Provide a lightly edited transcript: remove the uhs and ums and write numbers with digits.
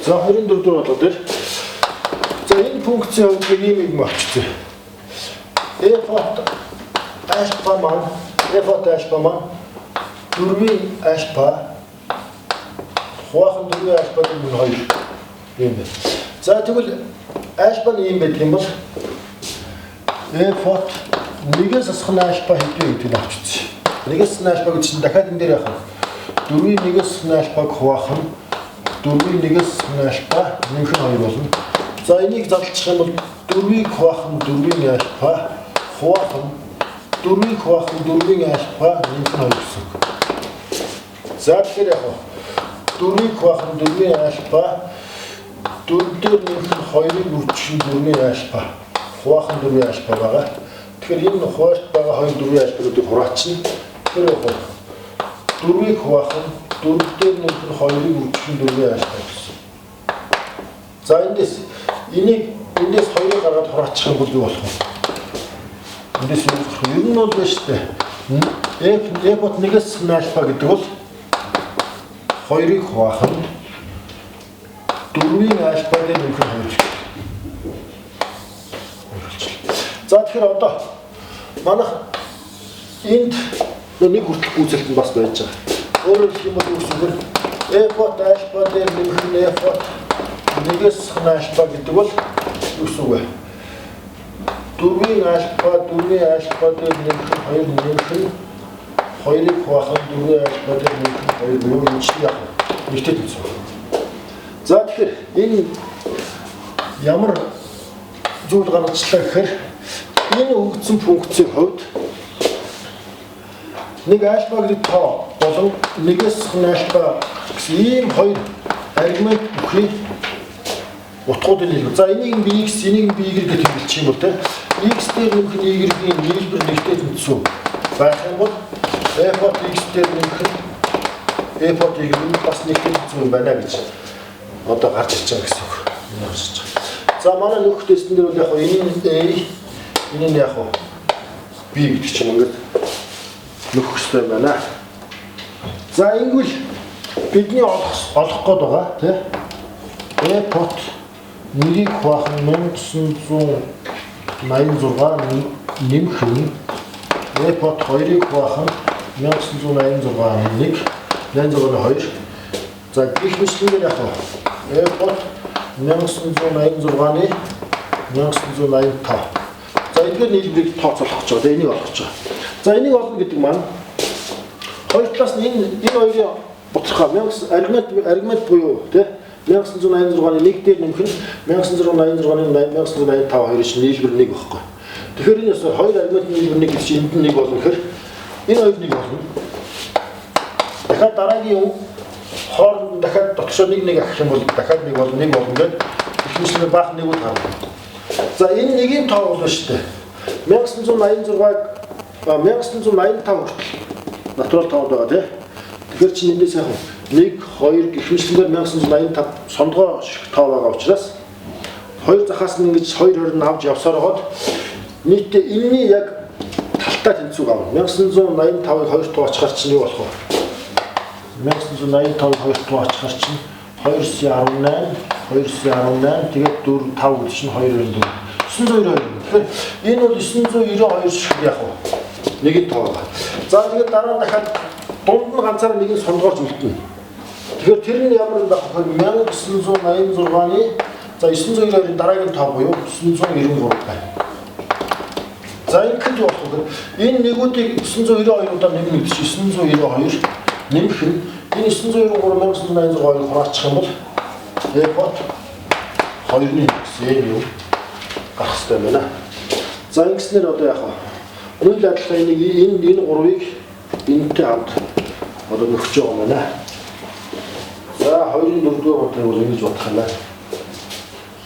За 24 дугаар болоо дээр. За энэ функцийн хувьд ийм юм болчихсон. F-от альфа маань F-от альфа маань дөрвийн альфа хувахан дөрвийн альфа гэдэг нь 2 юм байна. За тэгвэл альфа нь юм байдаг юм бол F-от нэгээс асах нь альфа хэдий гэдэг нь авчихсан. Нэгээс нь альфа гэж чинь дахиад энэ дээр яах вэ? Дөрвийн нэгээс нь альфаг хуваах нь дөрвийн нэгээс нь альфа нэмэх нь 2 болно. За энийг задлчих юм бол дөрвийг хуваах нь дөрвийн альфа хуваах нь дөрвийг хуваах нь дөрвийн альфа нэмэх нь 2 гэсэн. За тэгэхээр яах вэ? Дөрвийг хуваах нь дөрвийн альфа дөрвдөр нэмэх нь 2-ыг үржих нь дөрвийн альфа хуваах нь дөрвийн альфа байгаа. Тэгэхээр энэ хуваалт байгаа 2 дөрвийн альфауудыг хураачна. Тэгэхээр яах вэ? Дөрвийг хуваах нь дөрвдөр нэмэх нь 2-ыг үржих нь дөрвийн альфа гэсэн. За эндээс 2-ыг гаргаад хураачих юм бол юу болох вэ? Эндээс ер нь бол биш үү? F-от нэгээс нь альфа гэдэг бол 2-ыг хуваах нь дөрвийн альфа дээр нэмэх нь 2. За тэгэхээр одоо манайх энд нэг хүртэлх үзэлт нь бас байж байгаа. Өөрөөр хэлэх юм бол юу гэсэн бэ? F-от альфа дээр нэмэх нь F-от нэгээс нь альфа гэдэг бол юу гэсэн үг вэ? Дөрвийн альфа дээр нэмэх нь 2 нэмэх нь 2-ыг хуваах нь дөрвийн альфа дээр нэмэх нь 2 буюу энэ чинь яг нэгтэй тэнцвэр. За тэгэхээр энэ ямар зүйл гаргачлаа гэхээр энэ өгсөн функцийн хувьд нэг альфа гэдэг тоо болон нэгээс нь альфа гэсэн ийм 2 аргумент бүхий утгуудын нийлбэр. За энийг нь x, энийг нь y гэж хэлчих юм бол тэ x дээр нэмэх нь y-ийн нийлбэр нэгтэй тэнцвэр байх юм бол f-от x дээр нэмэх нь f-от y бас нэгтэй тэнцвэр байна гэж одоо гарч ирж байгаа гэсэн үг. За манай нөхөх тестэн дээр бол яг энэ нь a, энэ нь яг b гэдэг чинь ингээд нөхөх хэрэгтэй байна. За ингэвэл бидний олох гээд байгаа тий f-от нэрийг хуваах нь 1986 нэмэх нь f-от 2-ыг хуваах нь 1986 1 За гэх мэтлэнгээр яг f-от 1986-ны 1985. За эдгээр нийлбэрийг тооцоолох гэж байгаа. Энийг олох гэж байгаа. За энийг олно гэдэг маань хоёр талаас нь энэ хоёрын буцахаа аргумент буюу тий 1986-ны 1 дээр нэмэх нь 1986-ны 1985 хоёрын чинь нийлбэр 1 байхгүй. Тэгэхээр энэ ясаар хоёр аргумент нийлбэр 1 гэж энд нь 1 болно гэхээр энэ хоёр 1 болно. Дахиад дараагийн хооронд дахиад дотор нэг авах юм бол дахиад 1 болно 1 болно гэдэг их мэтлэг баах нэгүүд гарна. За энэ нэгийн тоо болно шүү дээ. 1985 хүртэл натурал тоо байгаа тий. Тэгэхээр чинь эндээс яг 1 2 гэх мэтлэгээр 1985 сондгоо шиг тоо байгаа учраас хоёр захаас нь ингэж 220 авч явсаар хаад нийтдээ энэний яг талтаа тэнцвэг авна. 1985-ыг 2 тоо очихар чинь юу болох вэ? 1985-ыг 2 тоо очихар чинь 218 тэгээд 4 5 гэж чинь 224. 992. Тэгэхээр энэ бол 992 шиг яг нэг тоо байгаа. За тэгээд дараа нь дахиад дунд нь ганцаараа нэг нь сондгоорч үлдэнэ. Тэгэхээр тэр нь ямар байх вэ? 1986-ны за 992-ын дараагийн тоо буюу 993 байна. За энэ хэд болох вэ? Энэ нэгүүдийг 992-удаа нэмнэ гэдэг чинь 992 нэмэх нь энэ 993-1986-ыг хураачих юм бол f-от 2-ны гэсэн юм гарах хэрэгтэй байна. За ингэснээр одоо яах вэ? Үйл ажиллагаа энэ 3-ыг энэтэй хамт одоо нөхөж байгаа юм байна. За 2-4 дугаар бол ингэж бодох юм байна.